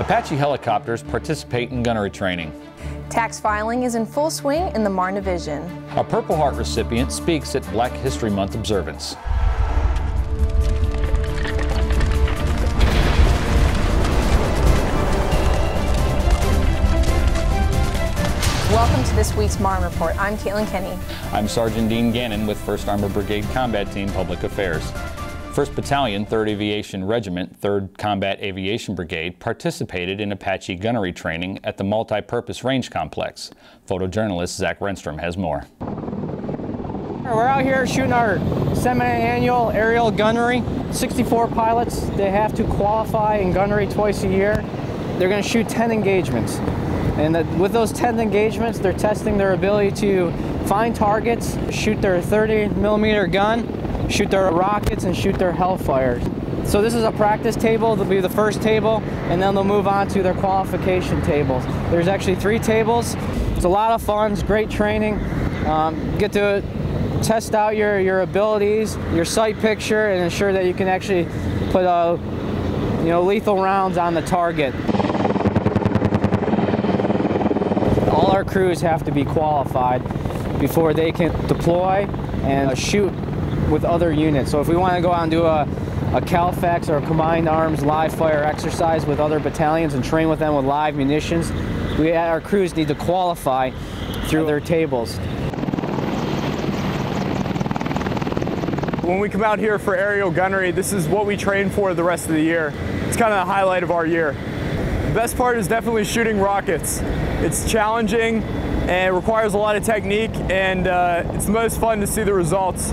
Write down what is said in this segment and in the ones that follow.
Apache helicopters participate in gunnery training. Tax filing is in full swing in the Marne division. A Purple Heart recipient speaks at Black History Month observance. Welcome to this week's Marne Report. I'm Caitlin Kenny. I'm Sergeant Dean Gannon with 1st Armored Brigade Combat Team Public Affairs. 1st Battalion, 3rd Aviation Regiment, 3rd Combat Aviation Brigade participated in Apache gunnery training at the Multi-Purpose Range Complex. Photojournalist Zach Renstrom has more. We're out here shooting our semi-annual aerial gunnery. 64 pilots, they have to qualify in gunnery twice a year. They're going to shoot 10 engagements. And with those 10 engagements, they're testing their ability to find targets, shoot their 30mm gun, shoot their rockets, and shoot their Hellfires. So this is a practice table. They'll be the first table, and then they'll move on to their qualification tables. There's actually 3 tables. It's a lot of fun. It's great training. Get to test out your abilities, your sight picture, and ensure that you can actually put lethal rounds on the target. All our crews have to be qualified before they can deploy and shoot with other units. So if we want to go out and do a CALFEX or a combined arms live fire exercise with other battalions and train with them with live munitions, our crews need to qualify through their tables. When we come out here for aerial gunnery, this is what we train for the rest of the year. It's kind of the highlight of our year. The best part is definitely shooting rockets. It's challenging and it requires a lot of technique, and it's the most fun to see the results.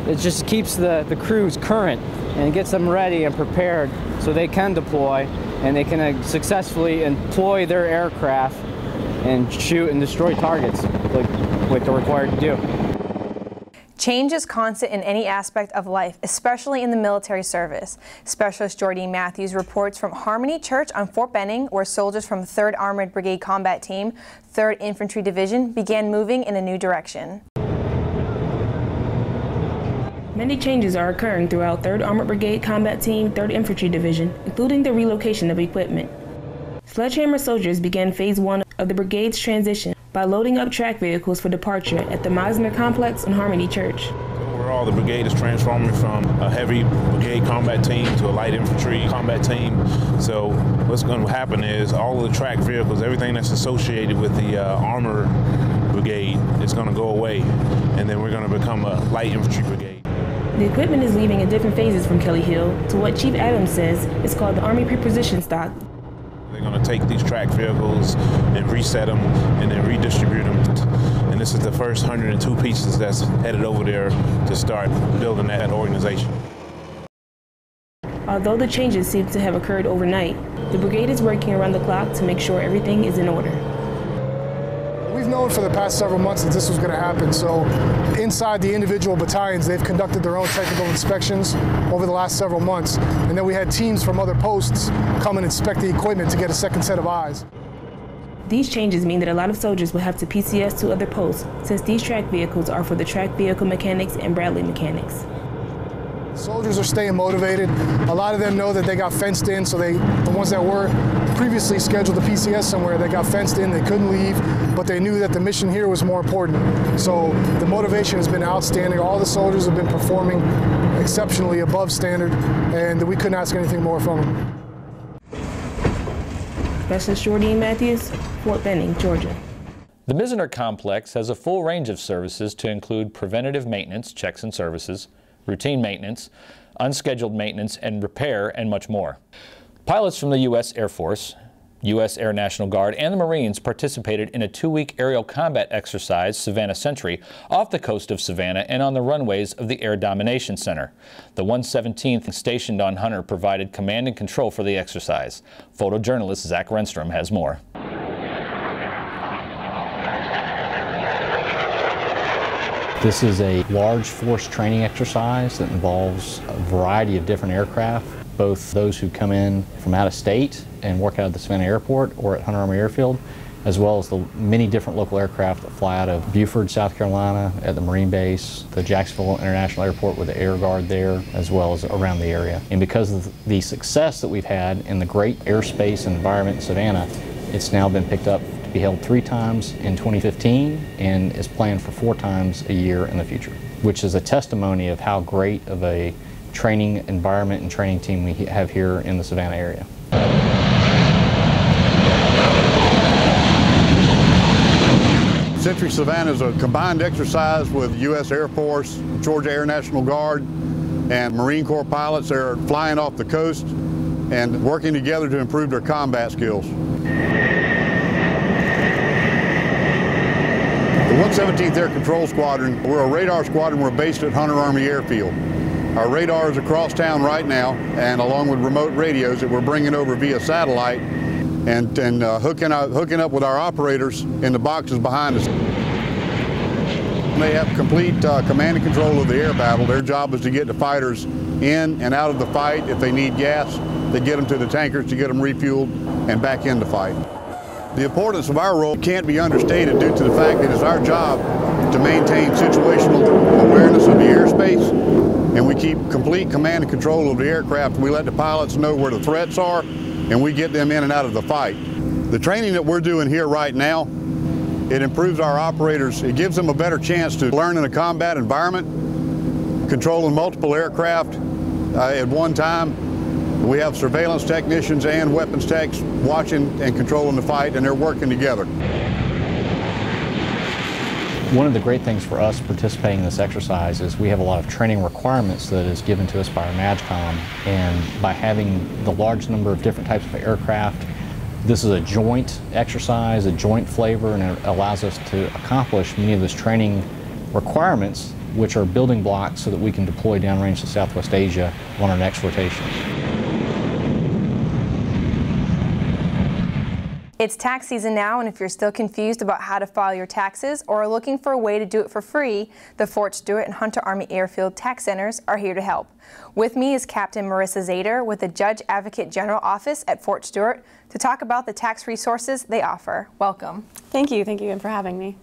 It just keeps the crews current and gets them ready and prepared so they can deploy and they can successfully employ their aircraft and shoot and destroy targets like they're required to do. Change is constant in any aspect of life, especially in the military service. Specialist Jordine Matthews reports from Harmony Church on Fort Benning, where soldiers from 3rd Armored Brigade Combat Team, 3rd Infantry Division began moving in a new direction. Many changes are occurring throughout 3rd Armored Brigade Combat Team, 3rd Infantry Division, including the relocation of equipment. Sledgehammer soldiers began Phase 1 of the brigade's transition by loading up track vehicles for departure at the Meisner Complex on Harmony Church. Overall, the brigade is transforming from a heavy brigade combat team to a light infantry combat team. So what's going to happen is all of the track vehicles, everything that's associated with the armor brigade is going to go away, and then we're going to become a light infantry brigade. The equipment is leaving in different phases from Kelly Hill to what Chief Adams says is called the Army Preposition Stock. They're going to take these track vehicles and reset them and then redistribute them. And this is the first 102 pieces that's headed over there to start building that organization. Although the changes seem to have occurred overnight, the brigade is working around the clock to make sure everything is in order. We've known for the past several months that this was going to happen, so inside the individual battalions, they've conducted their own technical inspections over the last several months, and then we had teams from other posts come and inspect the equipment to get a second set of eyes. These changes mean that a lot of soldiers will have to PCS to other posts, since these track vehicles are for the track vehicle mechanics and Bradley mechanics. Soldiers are staying motivated. A lot of them know that they got fenced in, so the ones that were previously scheduled to PCS somewhere, they got fenced in, they couldn't leave, but they knew that the mission here was more important. So the motivation has been outstanding. All the soldiers have been performing exceptionally above standard, and we couldn't ask anything more from them. Specialist Jordine Matthews, Fort Benning, Georgia. The Meisner Complex has a full range of services to include preventative maintenance, checks and services, routine maintenance, unscheduled maintenance and repair, and much more. Pilots from the U.S. Air Force, U.S. Air National Guard, and the Marines participated in a 2-week aerial combat exercise, Savannah Sentry, off the coast of Savannah and on the runways of the Air Domination Center. The 117th stationed on Hunter provided command and control for the exercise. Photojournalist Zach Renstrom has more. This is a large force training exercise that involves a variety of different aircraft, both those who come in from out of state and work out at the Savannah Airport or at Hunter Army Airfield, as well as the many different local aircraft that fly out of Beaufort, South Carolina, at the Marine Base, the Jacksonville International Airport with the Air Guard there, as well as around the area. And because of the success that we've had in the great airspace and environment in Savannah, it's now been picked up to be held 3 times in 2015 and is planned for 4 times a year in the future, which is a testimony of how great of a training environment and training team we have here in the Savannah area. Century Savannah is a combined exercise with U.S. Air Force, Georgia Air National Guard, and Marine Corps pilots. They're flying off the coast and working together to improve their combat skills. The 117th Air Control Squadron, we're a radar squadron. We're based at Hunter Army Airfield. Our radar is across town right now, and along with remote radios that we're bringing over via satellite and hooking up with our operators in the boxes behind us. They have complete command and control of the air battle. Their job is to get the fighters in and out of the fight. If they need gas, they get them to the tankers to get them refueled and back in the fight. The importance of our role can't be understated due to the fact that it's our job to maintain situational awareness of the airspace, and we keep complete command and control of the aircraft. We let the pilots know where the threats are, and we get them in and out of the fight. The training that we're doing here right now, it improves our operators. It gives them a better chance to learn in a combat environment, controlling multiple aircraft at one time. We have surveillance technicians and weapons techs watching and controlling the fight, and they're working together. One of the great things for us participating in this exercise is we have a lot of training requirements that is given to us by our MAJCOM, and by having the large number of different types of aircraft, this is a joint exercise, a joint flavor, and it allows us to accomplish many of those training requirements, which are building blocks so that we can deploy downrange to Southwest Asia on our next rotation. It's tax season now, and if you're still confused about how to file your taxes or are looking for a way to do it for free, the Fort Stewart and Hunter Army Airfield Tax Centers are here to help. With me is Captain Marissa Zader with the Judge Advocate General Office at Fort Stewart to talk about the tax resources they offer. Welcome. Thank you again for having me.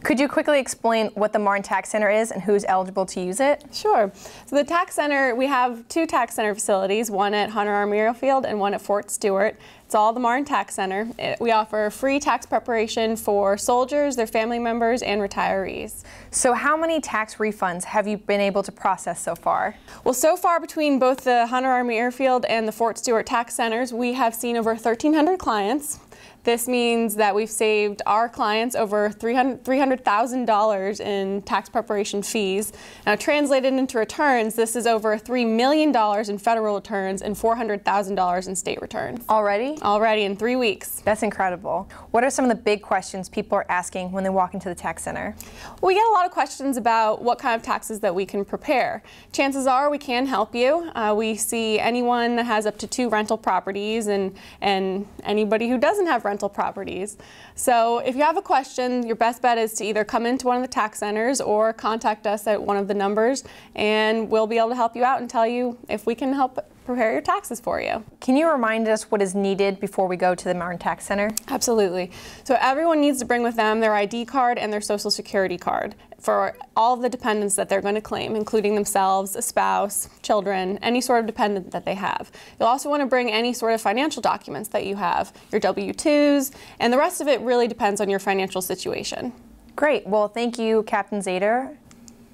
Could you quickly explain what the Marne Tax Center is and who's eligible to use it? Sure. So the tax center, we have 2 tax center facilities, one at Hunter Army Airfield and one at Fort Stewart. It's all the Marne Tax Center. We offer free tax preparation for soldiers, their family members, and retirees. So how many tax refunds have you been able to process so far? Well, so far between both the Hunter Army Airfield and the Fort Stewart Tax Centers, we have seen over 1,300 clients. This means that we've saved our clients over $300,000 in tax preparation fees. Now, translated into returns, this is over $3 million in federal returns and $400,000 in state returns. Already? Already in 3 weeks. That's incredible. What are some of the big questions people are asking when they walk into the tax center? We get a lot of questions about what kind of taxes that we can prepare. Chances are we can help you. We see anyone that has up to 2 rental properties and anybody who doesn't have rental properties. So if you have a question, your best bet is to either come into one of the tax centers or contact us at one of the numbers, and we'll be able to help you out and tell you if we can help prepare your taxes for you. Can you remind us what is needed before we go to the Marne Tax Center? Absolutely. So everyone needs to bring with them their ID card and their Social Security card for all of the dependents that they're going to claim, including themselves, a spouse, children, any sort of dependent that they have. You'll also want to bring any sort of financial documents that you have, your W-2s, and the rest of it really depends on your financial situation. Great. Well, thank you, Captain Zader.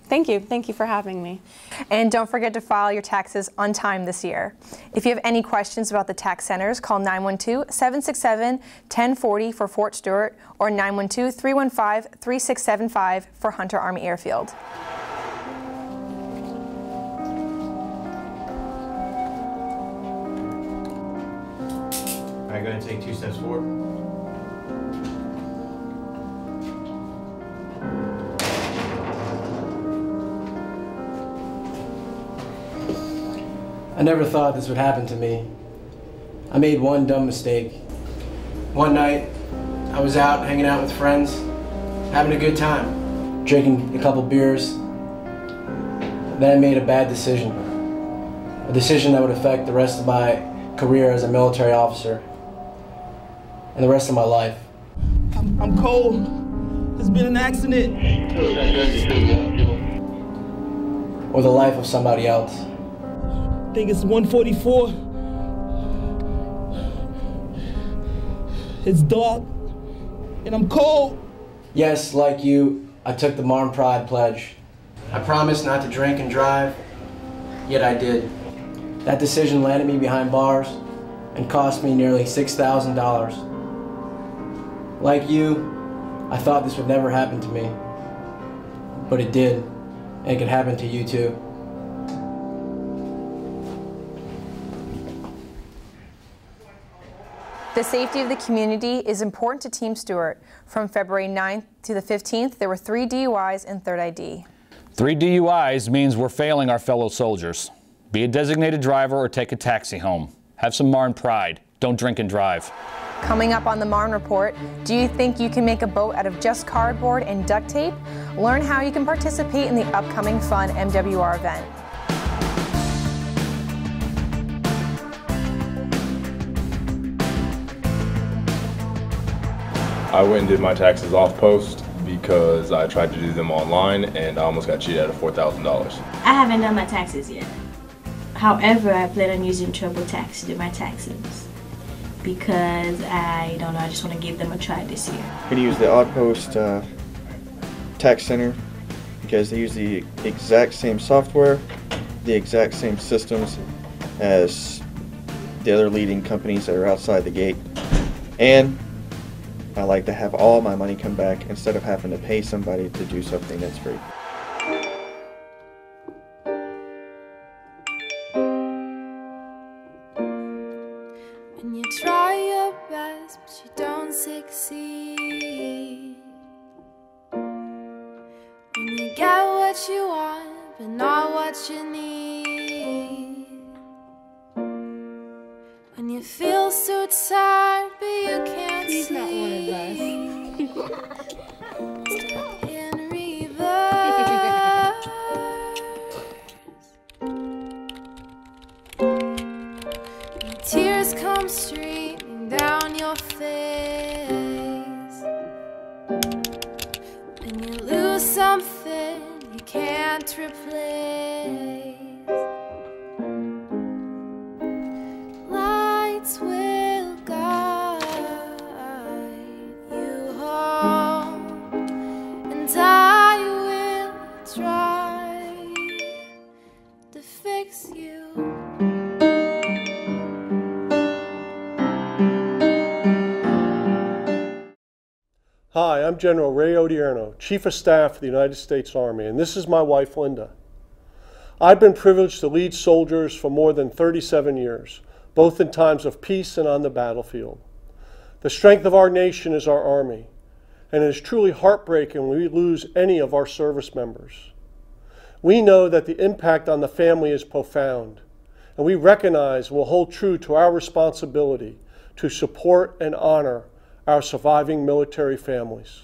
Thank you. Thank you for having me. And don't forget to file your taxes on time this year. If you have any questions about the tax centers, call 912-767-1040 for Fort Stewart or 912-315-3675 for Hunter Army Airfield. All right, go ahead and take 2 steps forward. I never thought this would happen to me. I made one dumb mistake. One night, I was out hanging out with friends, having a good time, drinking a couple beers. Then I made a bad decision. A decision that would affect the rest of my career as a military officer and the rest of my life. I'm cold. There's been an accident. Or the life of somebody else. I think it's 1:44. It's dark, and I'm cold. Yes, like you, I took the Marne Pride pledge. I promised not to drink and drive, yet I did. That decision landed me behind bars and cost me nearly $6,000. Like you, I thought this would never happen to me, but it did, and it could happen to you too. The safety of the community is important to Team Stewart. From February 9th to the 15th, there were 3 DUIs and third ID. 3 DUIs means we're failing our fellow soldiers. Be a designated driver or take a taxi home. Have some Marne pride. Don't drink and drive. Coming up on the Marne Report, do you think you can make a boat out of just cardboard and duct tape? Learn how you can participate in the upcoming fun MWR event. I went and did my taxes off post because I tried to do them online and I almost got cheated out of $4,000. I haven't done my taxes yet. However, I plan on using TurboTax to do my taxes because I don't know, I just want to give them a try this year. I'm going to use the Oddpost Tax Center because they use the exact same software, the exact same systems as the other leading companies that are outside the gate. And I like to have all my money come back instead of having to pay somebody to do something that's free. When you try your best but you don't succeed, when you get what you want but not what you need, when you feel so tired but you can't sleep. He's not one of us. Stuck in reverse. And tears come streaming down your face. When you lose something you can't replace. Lights will guide you home, and I will try to fix you. Hi, I'm General Ray Odierno, Chief of Staff for the United States Army, and this is my wife, Linda. I've been privileged to lead soldiers for more than 37 years, both in times of peace and on the battlefield. The strength of our nation is our Army, and it is truly heartbreaking when we lose any of our service members. We know that the impact on the family is profound, and we recognize and will hold true to our responsibility to support and honor our surviving military families.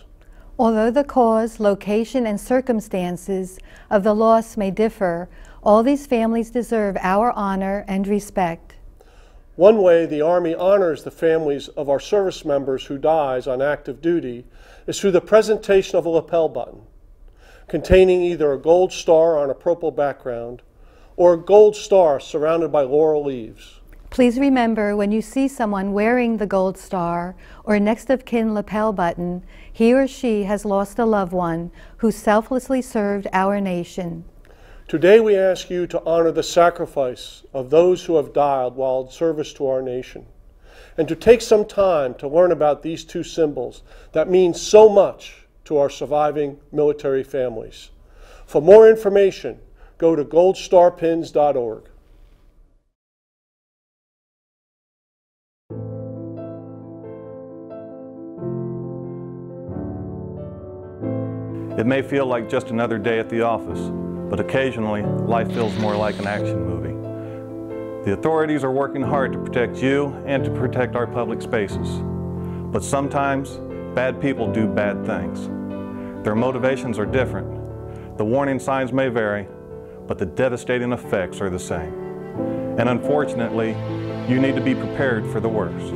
Although the cause, location, and circumstances of the loss may differ, all these families deserve our honor and respect. One way the Army honors the families of our service members who dies on active duty is through the presentation of a lapel button containing either a gold star on a purple background or a gold star surrounded by laurel leaves. Please remember, when you see someone wearing the gold star or next of kin lapel button, he or she has lost a loved one who selflessly served our nation. Today we ask you to honor the sacrifice of those who have died while in service to our nation, and to take some time to learn about these two symbols that mean so much to our surviving military families. For more information, go to goldstarpins.org. It may feel like just another day at the office, but occasionally life feels more like an action movie. The authorities are working hard to protect you and to protect our public spaces. But sometimes bad people do bad things. Their motivations are different. The warning signs may vary, but the devastating effects are the same. And unfortunately, you need to be prepared for the worst.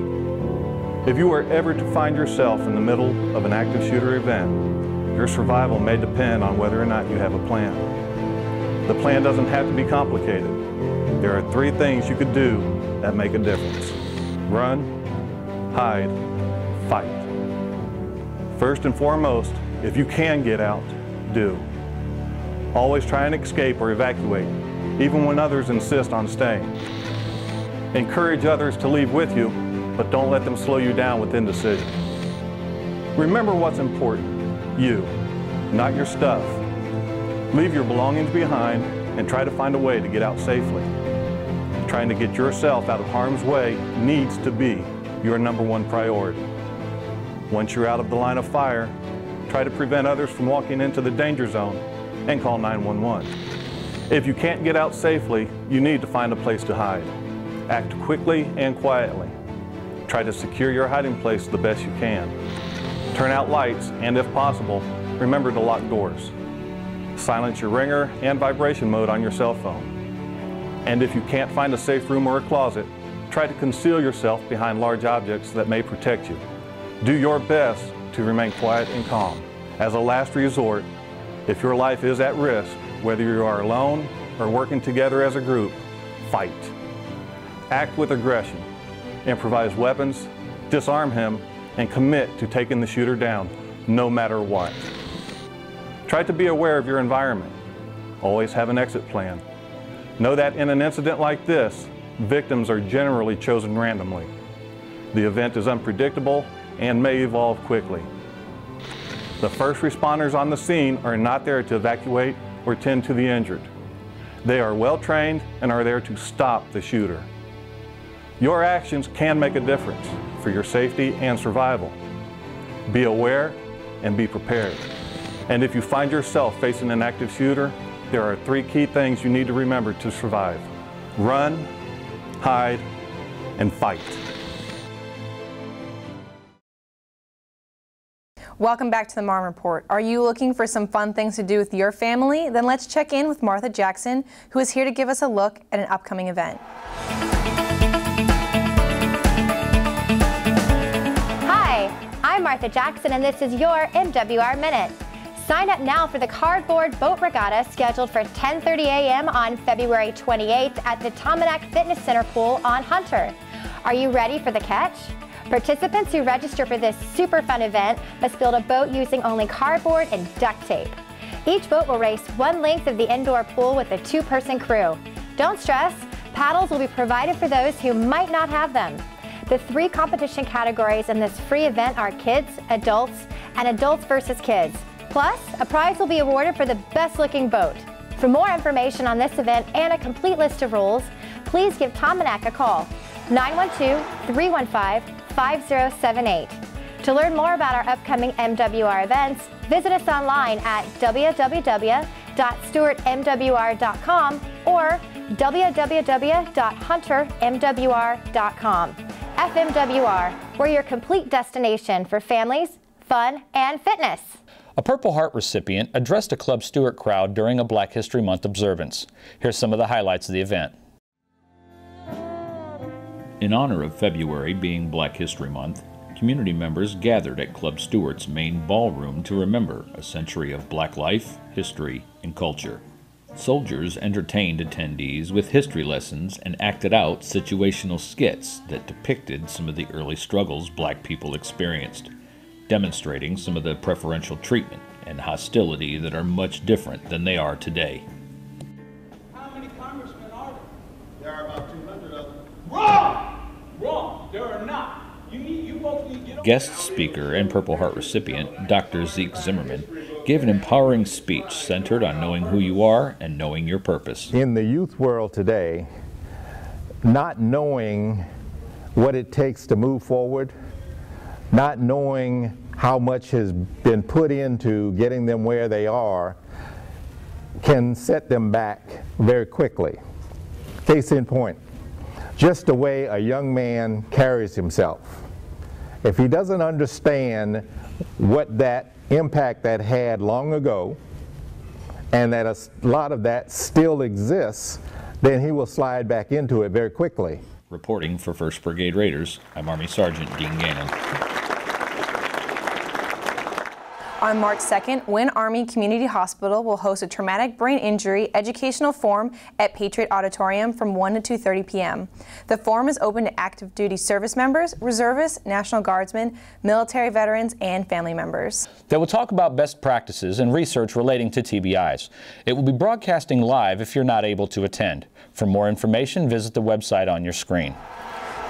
If you are ever to find yourself in the middle of an active shooter event, your survival may depend on whether or not you have a plan. The plan doesn't have to be complicated. There are 3 things you could do that make a difference. Run, hide, fight. First and foremost, if you can get out, do. Always try and escape or evacuate, even when others insist on staying. Encourage others to leave with you, but don't let them slow you down with indecision. Remember what's important, you, not your stuff. Leave your belongings behind and try to find a way to get out safely. Trying to get yourself out of harm's way needs to be your #1 priority. Once you're out of the line of fire, try to prevent others from walking into the danger zone and call 911. If you can't get out safely, you need to find a place to hide. Act quickly and quietly. Try to secure your hiding place the best you can. Turn out lights and, if possible, remember to lock doors. Silence your ringer and vibration mode on your cell phone. And if you can't find a safe room or a closet, try to conceal yourself behind large objects that may protect you. Do your best to remain quiet and calm. As a last resort, if your life is at risk, whether you are alone or working together as a group, fight. Act with aggression. Improvise weapons, disarm him, and commit to taking the shooter down, no matter what. Try to be aware of your environment. Always have an exit plan. Know that in an incident like this, victims are generally chosen randomly. The event is unpredictable and may evolve quickly. The first responders on the scene are not there to evacuate or tend to the injured. They are well trained and are there to stop the shooter. Your actions can make a difference for your safety and survival. Be aware and be prepared. And if you find yourself facing an active shooter, there are 3 key things you need to remember to survive. Run, hide, and fight. Welcome back to the Marne Report. Are you looking for some fun things to do with your family? Then let's check in with Martha Jackson, who is here to give us a look at an upcoming event. Hi, I'm Martha Jackson, and this is your MWR Minute. Sign up now for the Cardboard Boat Regatta scheduled for 10:30 a.m. on February 28th at the Tominac Fitness Center pool on Hunter. Are you ready for the catch? Participants who register for this super fun event must build a boat using only cardboard and duct tape. Each boat will race one length of the indoor pool with a 2-person crew. Don't stress, paddles will be provided for those who might not have them. The 3 competition categories in this free event are kids, adults, and adults versus kids. Plus, a prize will be awarded for the best looking boat. For more information on this event and a complete list of rules, please give Tominac a call, 912-315-5078. To learn more about our upcoming MWR events, visit us online at www.stewartmwr.com or www.huntermwr.com. FMWR, we're your complete destination for families, fun, and fitness. A Purple Heart recipient addressed a Club Stewart crowd during a Black History Month observance. Here's some of the highlights of the event. In honor of February being Black History Month, community members gathered at Club Stewart's main ballroom to remember a century of Black life, history, and culture. Soldiers entertained attendees with history lessons and acted out situational skits that depicted some of the early struggles Black people experienced, demonstrating some of the preferential treatment and hostility that are much different than they are today. How many congressmen are there? There are about 200 of them. Wrong! Wrong! There are not. You both need to get Guest speaker and Purple Heart recipient, Dr. Zeke Zimmerman, gave an empowering speech centered on knowing who you are and knowing your purpose. In the youth world today, not knowing what it takes to move forward, not knowing how much has been put into getting them where they are, can set them back very quickly. Case in point, just the way a young man carries himself. If he doesn't understand what that impact that had long ago, and that a lot of that still exists, then he will slide back into it very quickly. Reporting for 1st Brigade Raiders, I'm Army Sergeant Dean Gannon. On March 2nd, Wynn Army Community Hospital will host a traumatic brain injury educational forum at Patriot Auditorium from 1 to 2:30 p.m. The forum is open to active duty service members, reservists, National Guardsmen, military veterans, and family members. They will talk about best practices and research relating to TBIs. It will be broadcasting live if you're not able to attend. For more information, visit the website on your screen.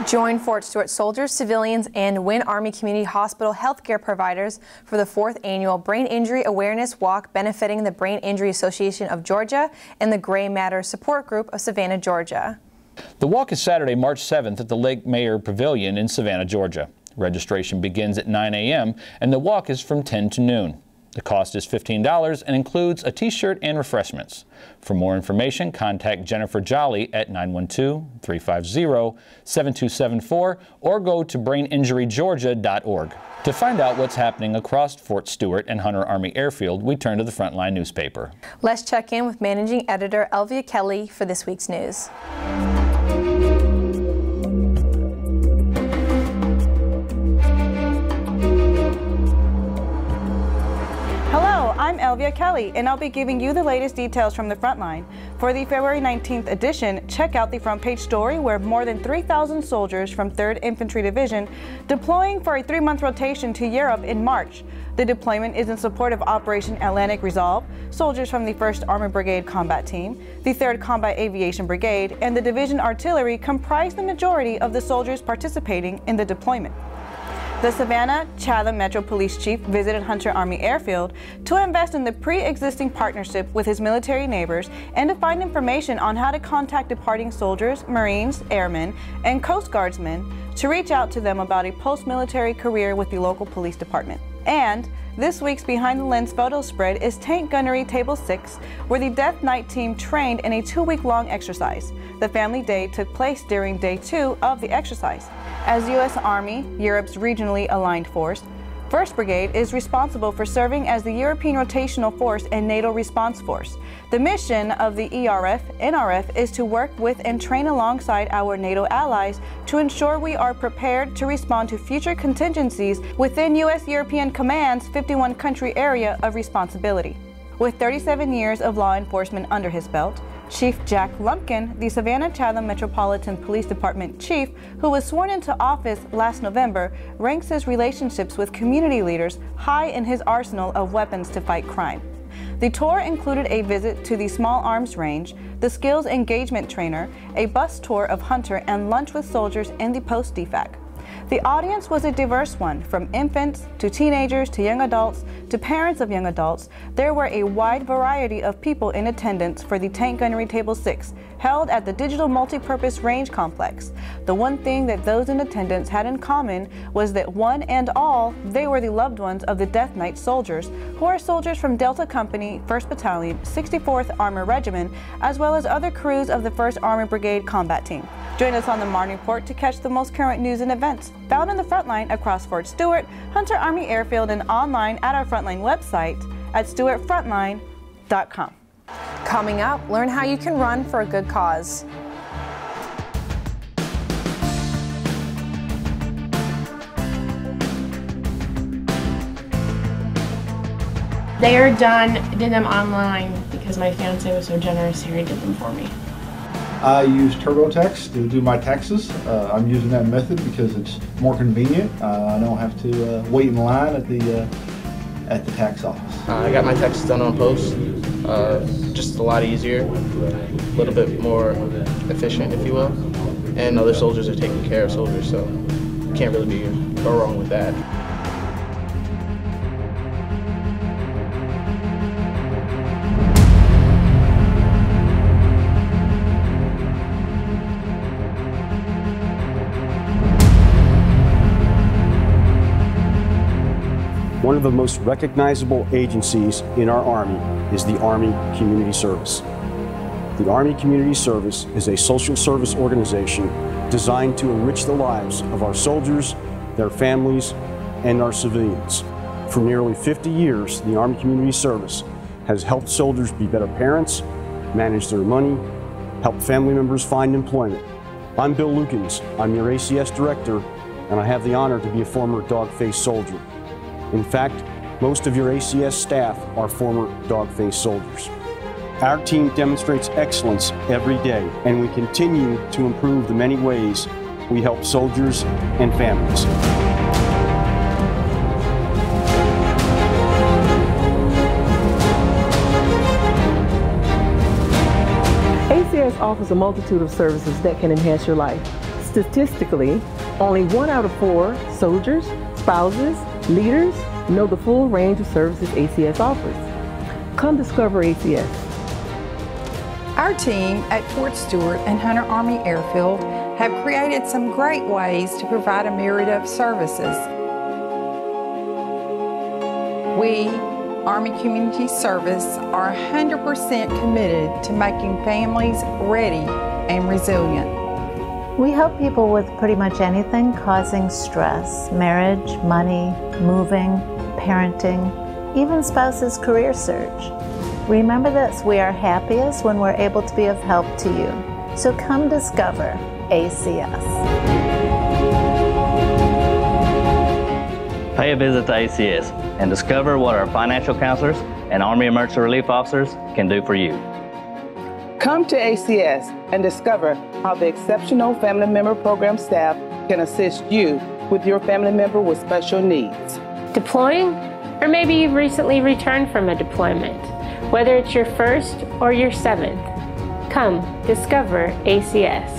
Join Fort Stewart soldiers, civilians, and Wynn Army Community Hospital healthcare providers for the 4th annual Brain Injury Awareness Walk benefiting the Brain Injury Association of Georgia and the Gray Matter Support Group of Savannah, Georgia. The walk is Saturday, March 7th at the Lake Mayer Pavilion in Savannah, Georgia. Registration begins at 9 a.m. and the walk is from 10 to noon. The cost is $15 and includes a t-shirt and refreshments. For more information, contact Jennifer Jolly at 912-350-7274 or go to braininjurygeorgia.org. To find out what's happening across Fort Stewart and Hunter Army Airfield, we turn to the Frontline newspaper. Let's check in with Managing Editor Elvia Kelly for this week's news. I'm Elvia Kelly, and I'll be giving you the latest details from the Frontline. For the February 19th edition, check out the front page story where more than 3,000 soldiers from 3rd Infantry Division deploying for a 3-month rotation to Europe in March. The deployment is in support of Operation Atlantic Resolve. Soldiers from the 1st Armored Brigade Combat Team, the 3rd Combat Aviation Brigade, and the Division Artillery comprise the majority of the soldiers participating in the deployment. The Savannah-Chatham Metro Police Chief visited Hunter Army Airfield to invest in the pre-existing partnership with his military neighbors and to find information on how to contact departing soldiers, Marines, airmen, and Coast Guardsmen to reach out to them about a post-military career with the local police department. And this week's Behind the Lens photo spread is Tank Gunnery Table 6, where the Death Knight team trained in a 2-week-long exercise. The family day took place during day 2 of the exercise. As U.S. Army, Europe's regionally aligned force, 1st Brigade is responsible for serving as the European Rotational Force and NATO Response Force. The mission of the ERF-NRF is to work with and train alongside our NATO allies to ensure we are prepared to respond to future contingencies within U.S. European Command's 51-country area of responsibility. With 37 years of law enforcement under his belt, Chief Jack Lumpkin, the Savannah-Chatham Metropolitan Police Department chief, who was sworn into office last November, ranks his relationships with community leaders high in his arsenal of weapons to fight crime. The tour included a visit to the small arms range, the skills engagement trainer, a bus tour of Hunter, and lunch with soldiers in the post-DFAC. The audience was a diverse one, from infants to teenagers to young adults to parents of young adults. There were a wide variety of people in attendance for the Tank Gunnery Table 6, held at the Digital Multipurpose Range Complex. The one thing that those in attendance had in common was that one and all, they were the loved ones of the Death Knight soldiers, who are soldiers from Delta Company, 1st Battalion, 64th Armored Regiment, as well as other crews of the 1st Armored Brigade Combat Team. Join us on the Marne Report to catch the most current news and events found in the Frontline across Fort Stewart, Hunter Army Airfield, and online at our Frontline website at stewartfrontline.com. Coming up, learn how you can run for a good cause. They are done. I did them online because my fiance was so generous here. He did them for me. I use TurboTax to do my taxes. I'm using that method because it's more convenient. I don't have to wait in line at the tax office. I got my taxes done on post. Just a lot easier, a little bit more efficient, if you will. And other soldiers are taking care of soldiers, so can't really go wrong with that. One of the most recognizable agencies in our Army is the Army Community Service. The Army Community Service is a social service organization designed to enrich the lives of our soldiers, their families, and our civilians. For nearly 50 years, the Army Community Service has helped soldiers be better parents, manage their money, help family members find employment, I'm Bill Lukens. I'm your ACS director, and I have the honor to be a former dog-faced soldier. In fact, most of your ACS staff are former dog-faced soldiers. Our team demonstrates excellence every day, and we continue to improve the many ways we help soldiers and families. ACS offers a multitude of services that can enhance your life. Statistically, only 1 out of 4 soldiers, spouses, leaders know the full range of services ACS offers. Come discover ACS. Our team at Fort Stewart and Hunter Army Airfield have created some great ways to provide a myriad of services. We, Army Community Service, are 100% committed to making families ready and resilient. We help people with pretty much anything causing stress: marriage, money, moving, parenting, even spouse's career search. Remember this, we are happiest when we're able to be of help to you. So come discover ACS. Pay a visit to ACS and discover what our financial counselors and Army Emergency Relief officers can do for you. Come to ACS and discover how the exceptional Family Member Program staff can assist you with your family member with special needs. Deploying? Or maybe you've recently returned from a deployment. Whether it's your first or your 7th, come discover ACS.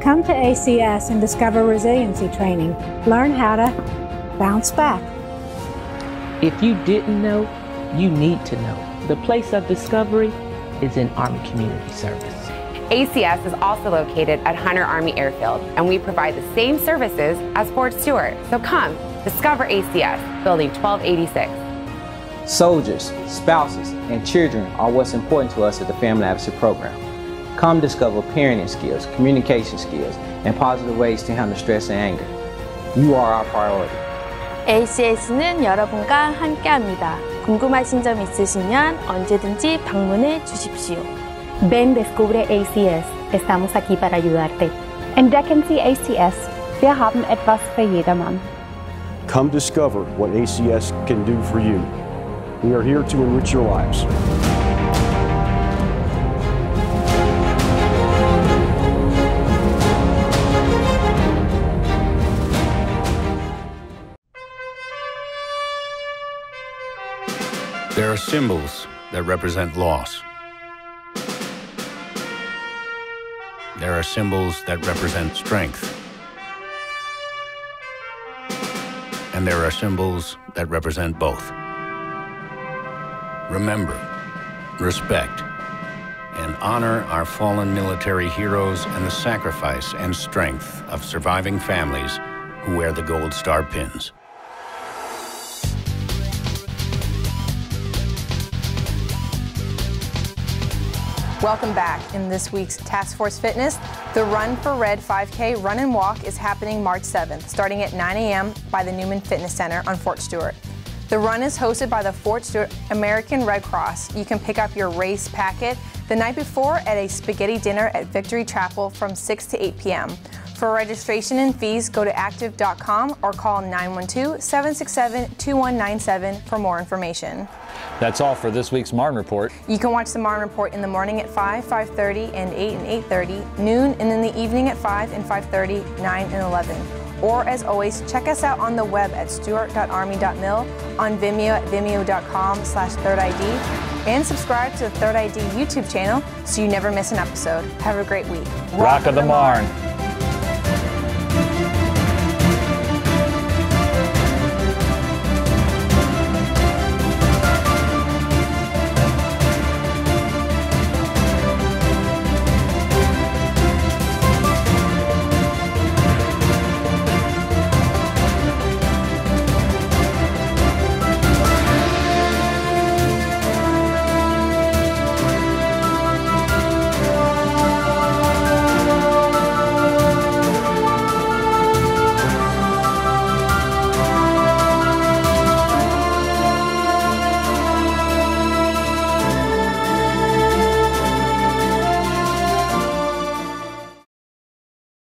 Come to ACS and discover resiliency training. Learn how to bounce back. If you didn't know, you need to know. The place of discovery is in Army Community Service. ACS is also located at Hunter Army Airfield, and we provide the same services as Fort Stewart. So come, discover ACS, Building 1286. Soldiers, spouses, and children are what's important to us at the Family Advocacy Program. Come discover parenting skills, communication skills, and positive ways to handle stress and anger. You are our priority. ACS는 여러분과 함께합니다. 궁금하신 점 있으시면 언제든지 방문해 주십시오. Ven, descubre ACS. Estamos aquí para ayudarte. Entdecken Sie ACS. Wir haben etwas für jedermann. Come discover what ACS can do for you. We are here to enrich your lives. There are symbols that represent loss. There are symbols that represent strength. And there are symbols that represent both. Remember, respect, and honor our fallen military heroes and the sacrifice and strength of surviving families who wear the Gold Star pins. Welcome back. In this week's Task Force Fitness, the Run for Red 5K Run and Walk is happening March 7th, starting at 9 a.m. by the Newman Fitness Center on Fort Stewart. The run is hosted by the Fort Stewart American Red Cross. You can pick up your race packet the night before at a spaghetti dinner at Victory Chapel from 6 to 8 p.m. For registration and fees, go to active.com or call 912-767-2197 for more information. That's all for this week's Marne Report. You can watch the Marne Report in the morning at 5, 5:30, and 8 and 8:30, noon, and in the evening at 5 and 5:30, 9 and 11. Or as always, check us out on the web at stewart.army.mil, on Vimeo at vimeo.com/thirdid, and subscribe to the Third ID YouTube channel so you never miss an episode. Have a great week. Rock of the Marne.